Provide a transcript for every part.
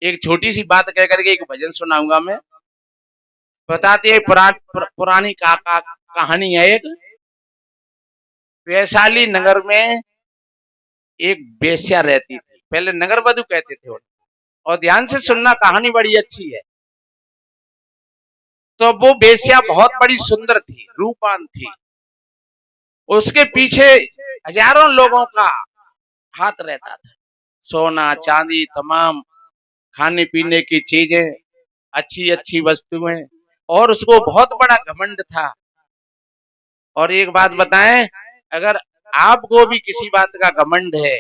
एक छोटी सी बात कह करके एक भजन सुनाऊंगा मैं। बताते हैं पुरानी कहानी है। एक वैशाली नगर में एक बेश्या रहती थी, पहले नगर वधु कहते थे उन्हें। और ध्यान से सुनना, कहानी बड़ी अच्छी है। तो वो बेश्या बहुत बड़ी सुंदर थी, रूपवान थी। उसके पीछे हजारों लोगों का हाथ रहता था, सोना चांदी तमाम खाने पीने की चीजें, अच्छी अच्छी वस्तुएं, और उसको बहुत बड़ा घमंड था। और एक बात बताएं, अगर आपको भी किसी बात का घमंड है,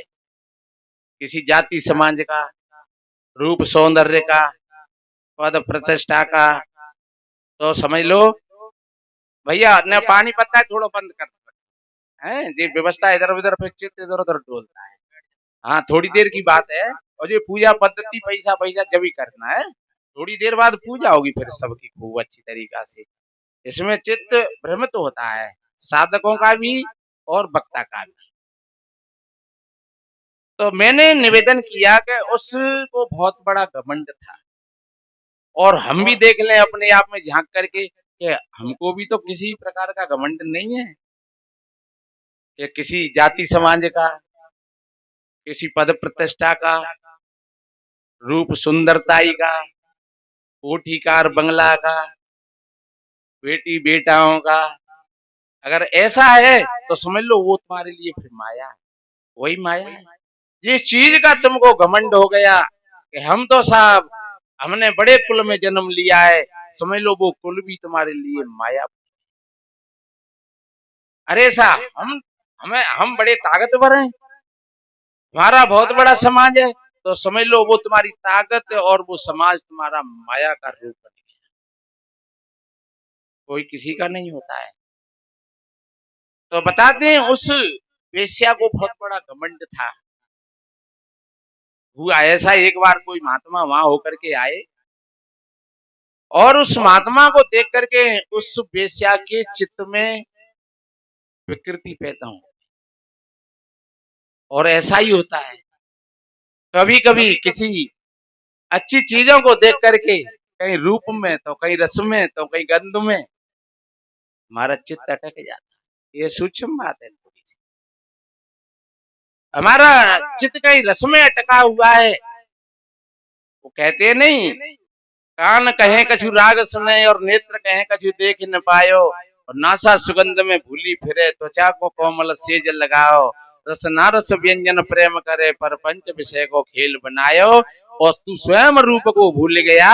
किसी जाति समाज का, रूप सौंदर्य का, पद प्रतिष्ठा का, तो समझ लो भैया न पानी पत्ता है, थोड़ा बंद कर है। ये व्यवस्था इधर उधर फिर चित्त इधर उधर डोलता है। हाँ, थोड़ी देर की बात है। और ये पूजा पद्धति पैसा पैसा जब ही करना है, थोड़ी देर बाद पूजा होगी फिर सबकी खूब अच्छी तरीका से। इसमें चित्त भ्रमित होता है, साधकों का भी और वक्ता का भी। तो मैंने निवेदन किया कि उसको बहुत बड़ा घमंड था, और हम भी देख लें अपने आप में झांक करके कि हमको भी तो किसी प्रकार का घमंड नहीं है, कि किसी जाति समाज का, किसी पद प्रतिष्ठा का, रूप सुंदरताई का, कोठीकार बंगला का, बेटी बेटाओं का। अगर ऐसा है तो समझ लो वो तुम्हारे लिए फिर माया है, वही माया है। जिस चीज का तुमको घमंड हो गया कि हम तो साहब हमने बड़े कुल में जन्म लिया है, समझ लो वो कुल भी तुम्हारे लिए माया। अरे साहब हम बड़े ताकतवर हैं, हमारा बहुत बड़ा समाज है, तो समझ लो वो तुम्हारी ताकत और वो समाज तुम्हारा माया का रूप बन गया। कोई किसी का नहीं होता है। तो बताते हैं उस वेश्या को बहुत बड़ा घमंड था। हुआ ऐसा, एक बार कोई महात्मा वहां होकर के आए, और उस महात्मा को देख करके उस वेश्या के चित्त में विकृति पैदा हो। और ऐसा ही होता है, कभी कभी किसी अच्छी चीजों को देख करके, कहीं रूप में तो कहीं रस में तो कहीं गंध में, हमारा चित्त अटक जाता है। ये सूक्ष्म बात है थोड़ी सी। हमारा चित्त कहीं रस में अटका हुआ है। वो कहते नहीं, कान कहे कछु राग सुने और नेत्र कहे कछु देख न पायो, और नासा सुगंध में भूली फिरे, त्वचा को कोमल सेज लगाओ, रसना रस व्यंजन प्रेम करे, पर पंच विषय को खेल बनायो। और तू स्वयं रूप को भूल गया,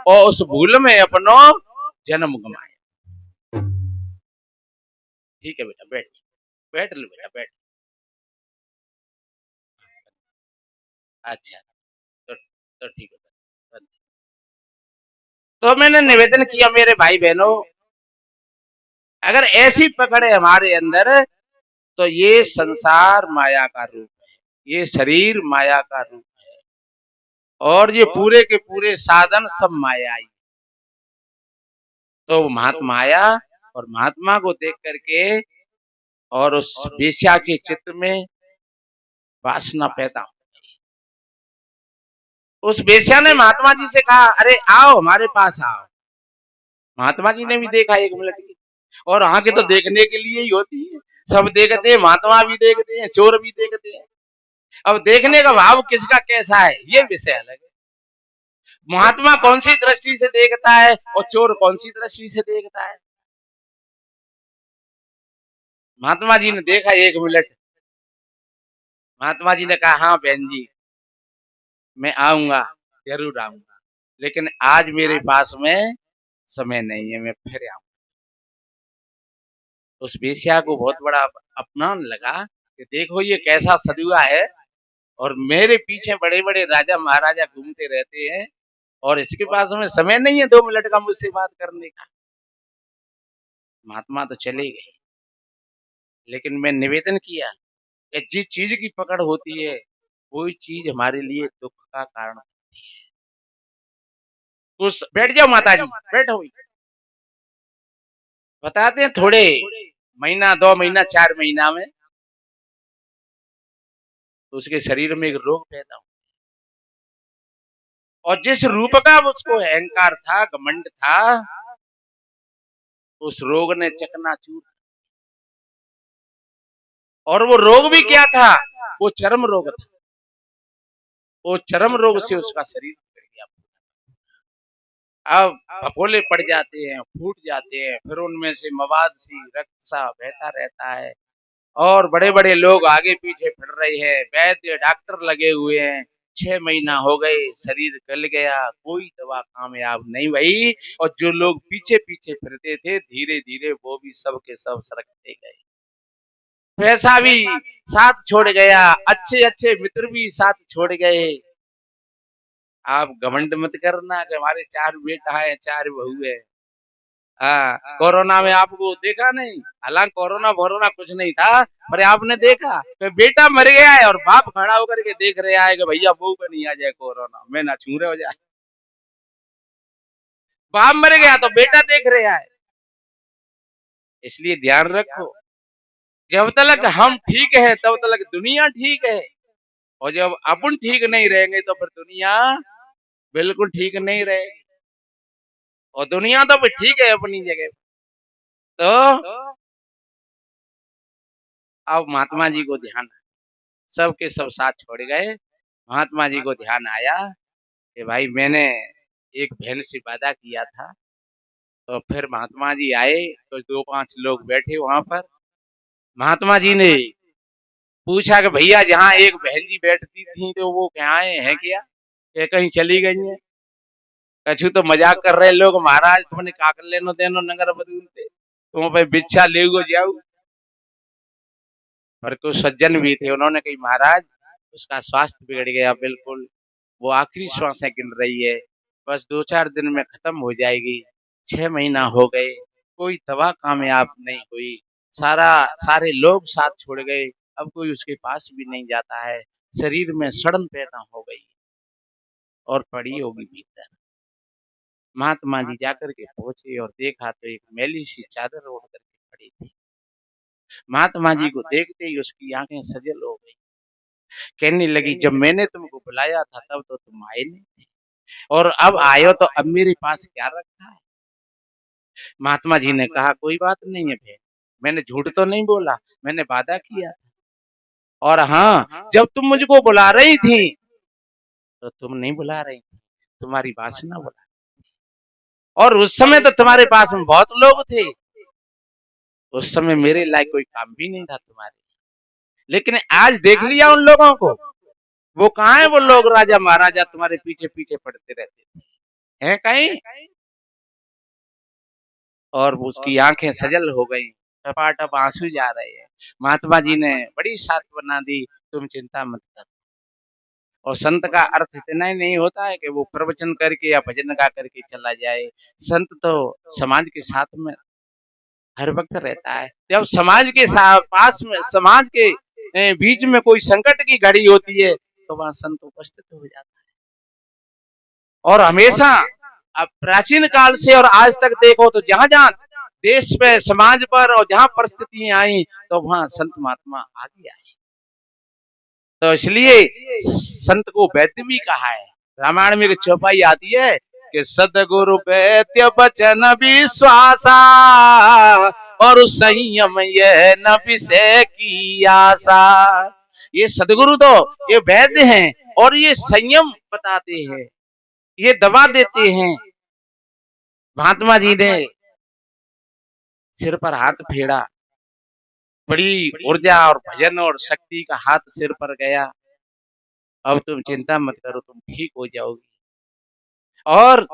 और उस भूल में अपनो जन्म गमाया। ठीक है बेटा, बैठ बैठ लो बेटा, बैठ। अच्छा, तो ठीक है। तो मैंने निवेदन किया मेरे भाई बहनों, अगर ऐसी पकड़ है हमारे अंदर, तो ये संसार माया का रूप है, ये शरीर माया का रूप है, और ये पूरे के पूरे साधन सब माया ही। तो महात्मा आया, और महात्मा को देख करके और उस वेश्या के चित्त में वासना पैदा हो। उस वेश्या ने महात्मा जी से कहा, अरे आओ हमारे पास आओ। महात्मा जी ने भी देखा एक मिनट की, और आंखें तो देखने के लिए ही होती है। सब देखते हैं, महात्मा भी देखते हैं, चोर भी देखते हैं। अब देखने का भाव किसका कैसा है ये विषय अलग है। महात्मा कौन सी दृष्टि से देखता है और चोर कौन सी दृष्टि से देखता है। महात्मा जी ने देखा एक मिनट, महात्मा जी ने कहा, हाँ बहन जी मैं आऊंगा, जरूर आऊंगा, लेकिन आज मेरे पास में समय नहीं है, मैं फिर आऊंगा। उस वेश्या को बहुत बड़ा अपमान लगा कि देखो ये कैसा सदुआ है, और मेरे पीछे बड़े बड़े राजा महाराजा घूमते रहते हैं, और इसके पास में समय नहीं है 2 मिनट का मुझसे बात करने का। महात्मा तो चले गए, लेकिन मैं निवेदन किया कि जिस चीज की पकड़ होती है, वही चीज हमारे लिए दुख का कारण होती है। तो बैठ जाओ माता जी, बैठो। बताते हैं थोड़े महीना 2 महीना 4 महीना में तो उसके शरीर में एक रोग पैदा हो, और जिस रूप का उसको अहंकार था, घमंड था, उस रोग ने चकनाचूर। और वो रोग भी क्या था? वो चर्म रोग था। वो चर्म रोग से उसका शरीर बिगड़ गया। अब फफोले पड़ जाते हैं, फूट जाते हैं, फिर उनमें से मवाद सी रक्त सा बहता रहता है, और बड़े बड़े लोग आगे पीछे फिर रहे हैं, वैद्य डॉक्टर लगे हुए हैं। 6 महीना हो गए, शरीर गल गया, कोई दवा कामयाब नहीं भई। और जो लोग पीछे पीछे फिरते थे, धीरे धीरे वो भी सब के सब सरकते गए। पैसा भी साथ छोड़ गया, अच्छे अच्छे मित्र भी साथ छोड़ गए। आप घमंड मत करना कि हमारे 4 बेटा है, 4 बहू है। हाँ, कोरोना में आपको देखा नहीं? हालांकि कोरोना वोरोना कुछ नहीं था, पर आपने देखा कि बेटा मर गया है और बाप खड़ा होकर के देख रहा है कि भैया बहू को नहीं आ जाए कोरोना, मैं ना छूरे हो जाए। बाप मर गया तो बेटा देख रहा है। इसलिए ध्यान रखो, जब तक हम ठीक है तब तक दुनिया ठीक है, और जब अपन ठीक नहीं रहेंगे तो फिर दुनिया बिल्कुल ठीक नहीं रहेगी। और दुनिया तो फिर ठीक है अपनी जगह। तो अब महात्मा जी को ध्यान, सबके सब साथ छोड़ गए। महात्मा जी को ध्यान आया कि भाई मैंने एक बहन से वादा किया था। तो फिर महात्मा जी आए तो 2-5 लोग बैठे वहां पर। महात्मा जी ने पूछा कि भैया जहाँ एक बहन जी बैठती थी तो वो कहाँ है क्या? ये कहीं चली गई है? कछु तो मजाक कर रहे लोग, महाराज तुमने काकर लेनो देनो नगर बदलते, तुम पे बिच्छा ले जाऊ। पर कुछ सज्जन भी थे, उन्होंने कही महाराज उसका स्वास्थ्य बिगड़ गया बिल्कुल, वो आखिरी श्वासें गिन रही है, बस 2-4 दिन में खत्म हो जाएगी। 6 महीना हो गए, कोई दवा कामयाब नहीं हुई, सारे लोग साथ छोड़ गए, अब कोई उसके पास भी नहीं जाता है। शरीर में सड़न पैदा हो गई और पड़ी होगी भीतर। महात्मा जी जाकर के पहुंचे और देखा तो एक मैली सी चादर ओढ़ करके पड़ी थी। महात्मा जी को देखते ही उसकी आंखें सजल हो गई। कहने लगी जब मैंने तुमको बुलाया था तब तो तुम आए नहीं थे, और अब आयो तो अब मेरे पास क्या रखा है? महात्मा जी ने कहा कोई बात नहीं है बहन, मैंने झूठ तो नहीं बोला, मैंने वादा किया। और हाँ, जब तुम मुझको बुला रही थी तो तुम नहीं बुला रही थी, तुम्हारी वासना बुला, और उस समय तो तुम्हारे पास में बहुत लोग थे, उस समय मेरे लायक कोई काम भी नहीं था तुम्हारे। लेकिन आज देख लिया उन लोगों को, वो कहाँ है? वो लोग राजा महाराजा तुम्हारे पीछे पीछे पड़ते रहते थे, हैं कहीं? और उसकी आंखें सजल हो गई, टपाटप आंसू जा रहे हैं। महात्मा जी ने बड़ी सांत्वना दी, तुम चिंता मत कर। और संत का अर्थ इतना ही नहीं होता है कि वो प्रवचन करके या भजन गा करके चला जाए। संत तो समाज के साथ में हर वक्त रहता है। जब समाज के पास में, समाज के बीच में कोई संकट की घड़ी होती है तो वहां संत उपस्थित हो जाता है। और हमेशा अब प्राचीन काल से और आज तक देखो तो जहां जहां देश पे, समाज पर, और जहां परिस्थितियां आई तो वहां संत महात्मा आगे आए। तो इसलिए संत को वैद्य भी कहा है। रामायण में एक चौपाई आती है कि सदगुरु वैद्य वचन विश्वासा, और संयम यह न विषय की आशा। ये सदगुरु तो ये वैद्य हैं, और ये संयम बताते हैं, ये दवा देते हैं। महात्मा जी ने सिर पर हाथ फेरा, बड़ी ऊर्जा और भजन और शक्ति का हाथ सिर पर गया। अब तुम चिंता मत करो, तुम ठीक हो जाओगी। और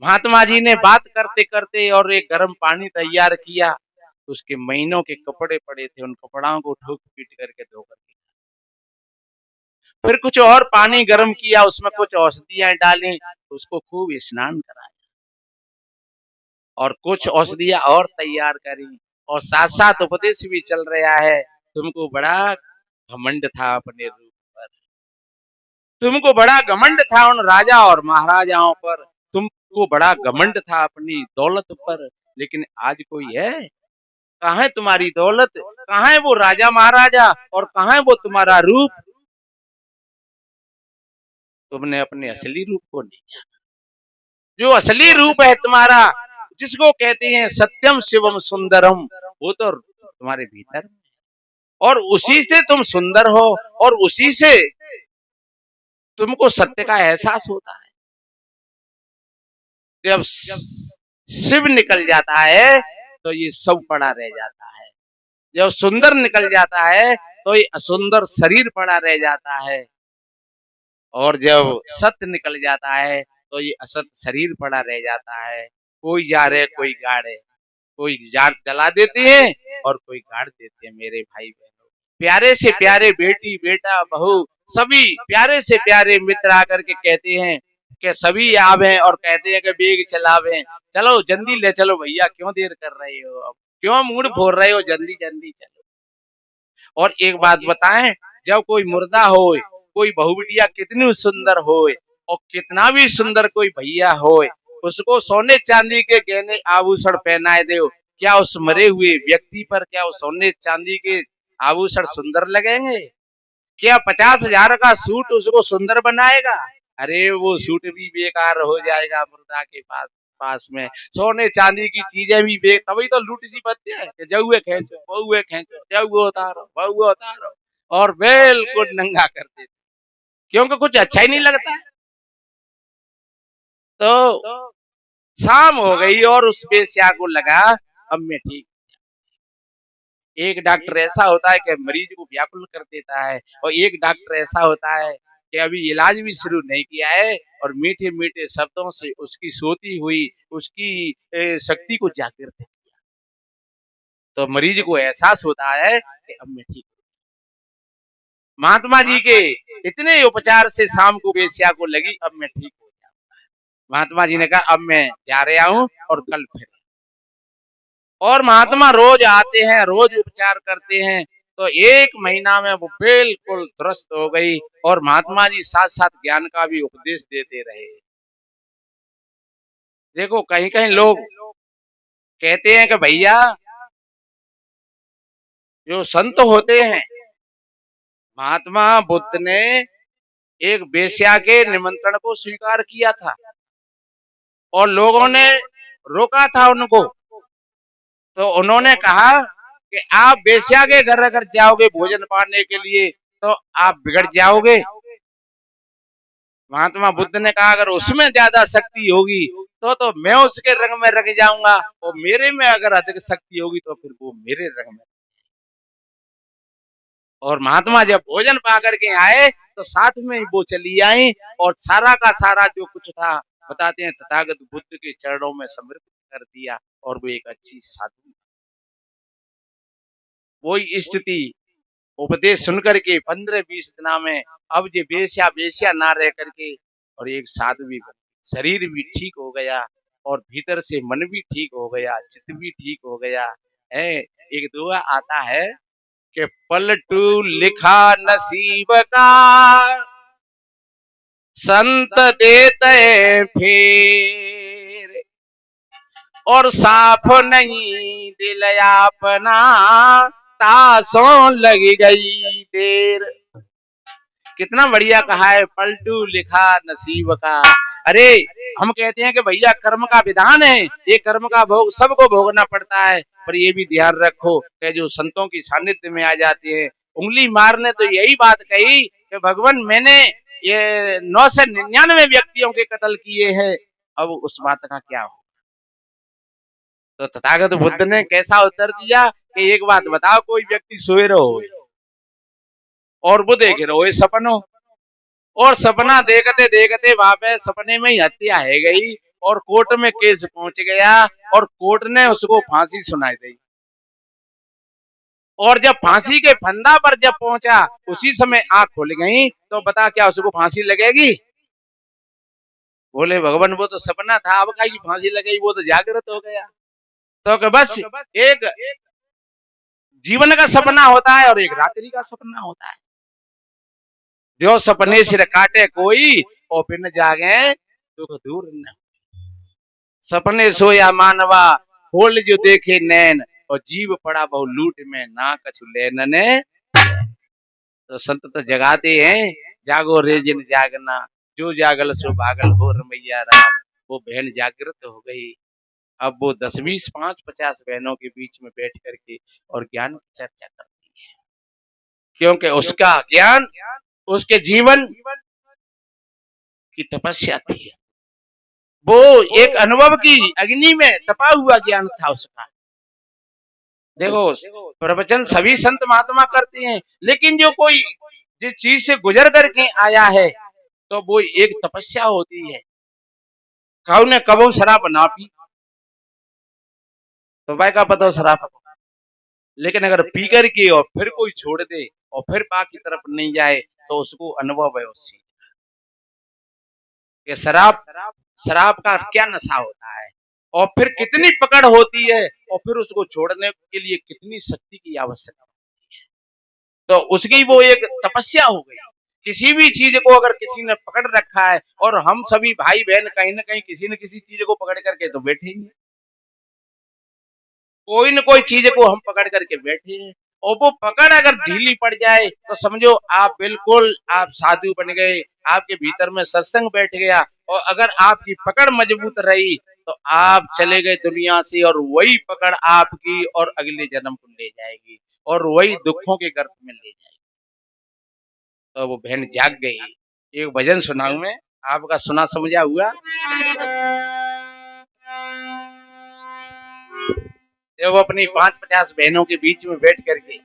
महात्मा जी ने बात करते करते और एक गर्म पानी तैयार किया, उसके महीनों के कपड़े पड़े थे, उन कपड़ों को ठोक पीट करके धो करके, फिर कुछ और पानी गर्म किया, उसमें कुछ औषधियां डाली, उसको खूब स्नान कराया, और कुछ औषधियां और तैयार करी, और साथ साथ उपदेश भी चल रहा है। तुमको बड़ा घमंड था अपने रूप पर, तुमको बड़ा घमंड था उन राजा और महाराजाओं पर, तुमको बड़ा घमंड था अपनी दौलत पर, लेकिन आज कोई है? कहाँ है तुम्हारी दौलत? कहाँ है वो राजा महाराजा? और कहाँ है वो तुम्हारा रूप? तुमने अपने असली रूप को नहीं जाना। जो असली रूप है तुम्हारा, जिसको कहते हैं सत्यम शिवम सुंदरम, वो तो तुम्हारे भीतर, और उसी से तुम सुंदर हो, और उसी से तुमको सत्य का एहसास होता है। जब शिव निकल जाता है तो ये सब पड़ा रह जाता है। जब सुंदर निकल जाता है तो ये असुंदर शरीर पड़ा रह जाता है, और जब सत्य निकल जाता है तो ये असत शरीर पड़ा रह जाता है। कोई जा रहे कोई गाड़े, कोई जार जला देते हैं और कोई गाड़ देते हैं। मेरे भाई बहनों, प्यारे से प्यारे बेटी बेटा बहू सभी प्यारे से प्यारे मित्र आकर के कहते हैं कि सभी आवे और कहते हैं कि बेग चलावे, चलो जल्दी ले चलो भैया, क्यों देर कर रहे हो, अब क्यों मूड फोड़ रहे हो, जल्दी जल्दी चलो। और एक बात बताएं, जब कोई मुर्दा हो, कोई बहू बिटिया कितनी सुंदर हो, और कितना भी सुंदर कोई भैया हो, उसको सोने चांदी के गहने आभूषण पहनाए दो, क्या उस मरे हुए व्यक्ति पर क्या उस सोने चांदी के आभूषण सुंदर लगेंगे? क्या 50,000 का सूट उसको सुंदर बनाएगा? अरे वो सूट भी बेकार हो जाएगा मुर्दा के पास पास में। सोने चांदी की चीजें भी तभी तो लूट सी बचते हैं कि जऊए खेचो बहुए खेचो, जऊए उतारो बहुए उतारो, और बिल्कुल नंगा कर देते, क्योंकि कुछ अच्छा ही नहीं लगता है। तो शाम हो गई और उस बेस्या को लगा अब मैं ठीक। एक डॉक्टर ऐसा होता है कि मरीज को व्याकुल कर देता है, और एक डॉक्टर ऐसा होता है कि अभी इलाज भी शुरू नहीं किया है और मीठे मीठे शब्दों से उसकी सोती हुई उसकी शक्ति को जागृत किया, तो मरीज को एहसास होता है कि अब मैं ठीक। महात्मा जी के इतने उपचार से शाम को बेस्या को लगी अब मैं ठीक हो गया। महात्मा जी ने कहा अब मैं जा रहा हूं और कल फिर। और महात्मा रोज आते हैं, रोज उपचार करते हैं, तो 1 महीना में वो बिल्कुल दुरुस्त हो गई, और महात्मा जी साथ साथ ज्ञान का भी उपदेश देते रहे। देखो कहीं कहीं लोग कहते हैं कि भैया जो संत होते हैं, महात्मा बुद्ध ने एक वेश्या के निमंत्रण को स्वीकार किया था और लोगों ने रोका था उनको, तो उन्होंने कहा कि आप वेश्या के घर अगर जाओगे भोजन पाने के लिए तो आप बिगड़ जाओगे। महात्मा बुद्ध ने कहा अगर उसमें ज्यादा शक्ति होगी तो मैं उसके रंग में रंग जाऊंगा, और मेरे में अगर अधिक शक्ति होगी तो फिर वो मेरे रंग में। और महात्मा जब भोजन पा करके आए तो साथ में वो चली आई, और सारा का सारा जो कुछ था बताते हैं तथागत बुद्ध के चरणों में समर्पित कर दिया, और वो एक अच्छी साधु। वही स्थिति उपदेश सुनकर के 15-20 दिना में अब जो बेस्या बेस्या ना रह करके और एक साधु भी बन, शरीर भी ठीक हो गया और भीतर से मन भी ठीक हो गया, चित्त भी ठीक हो गया है। एक दुआ आता है कि पलटू लिखा नसीब का, संत देते फिर, और साफ नहीं दिल अपना, तासों लगी गई देर। कितना बढ़िया कहा है, पलटू लिखा नसीब का। अरे हम कहते हैं कि भैया कर्म का विधान है, ये कर्म का भोग सबको भोगना पड़ता है, पर ये भी ध्यान रखो कि जो संतों की सानिध्य में आ जाते हैं उंगली मारने तो यही बात कही कि भगवान मैंने ये 999 व्यक्तियों के कत्ल किए हैं, अब उस बात का क्या हो। तो तथागत बुद्ध ने कैसा उत्तर दिया कि एक बात बताओ, कोई व्यक्ति सोए रहो और वो देख रहे सपनों, और सपना देखते देखते वहां पे सपने में ही हत्या है गई और कोर्ट में केस पहुंच गया और कोर्ट ने उसको फांसी सुनाई दी। और जब फांसी के फंदा पर जब पहुंचा उसी समय आंख खुल गई, तो बता क्या उसको फांसी लगेगी? बोले भगवान वो तो सपना था, अब का फांसी लगेगी, वो तो जागृत हो गया। तो बस एक जीवन का सपना होता है और एक रात्रि का सपना होता है। जो सपने सिर काटे कोई और फिर न जागे तो दूर न। सपने सोया मानवा खोल जो देखे नैन, और जीव पड़ा बहु लूट में ना कछु लेन ने। तो संत तो जगाते हैं, जागो रे जिन जागना, जो जागल सो भागल हो रमैया राम। वो बहन जागृत हो गई। अब वो 10 20 5 50 बहनों के बीच में बैठ करके और ज्ञान की चर्चा करती है, क्योंकि उसका ज्ञान उसके जीवन की तपस्या थी। वो एक अनुभव की अग्नि में तपा हुआ ज्ञान था उसका। देखो, प्रवचन सभी संत महात्मा करते हैं, लेकिन जो कोई जिस चीज से गुजर करके आया है तो वो एक तपस्या होती है। खाऊ ने कबो शराब ना पी तो भाई का पता हो शराब, लेकिन अगर पी करके और फिर कोई छोड़ दे और फिर पा की तरफ नहीं जाए तो उसको अनुभव है उस चीज कि शराब शराब का क्या नशा होता है और फिर कितनी पकड़ होती है और फिर उसको छोड़ने के लिए कितनी शक्ति की आवश्यकता। तो उसकी वो एक तपस्या हो गई। किसी भी चीज को अगर किसी ने पकड़ रखा है, और हम सभी भाई बहन कहीं ना कहीं किसी न किसी चीज को पकड़ करके तो बैठे ही हैं। कोई न कोई चीज को हम पकड़ करके बैठे हैं, और वो पकड़ अगर ढीली पड़ जाए तो समझो आप बिल्कुल आप साधु बन गए, आपके भीतर में सत्संग बैठ गया। और अगर आपकी पकड़ मजबूत रही तो आप चले गए दुनिया से, और वही पकड़ आपकी और अगले जन्म को ले जाएगी और वही दुखों के गर्त में ले जाएगी। तो वो बहन जाग गई। एक भजन सुनाऊं मैं, आपका सुना समझा हुआ। वो अपनी 5 50 बहनों के बीच में बैठ करके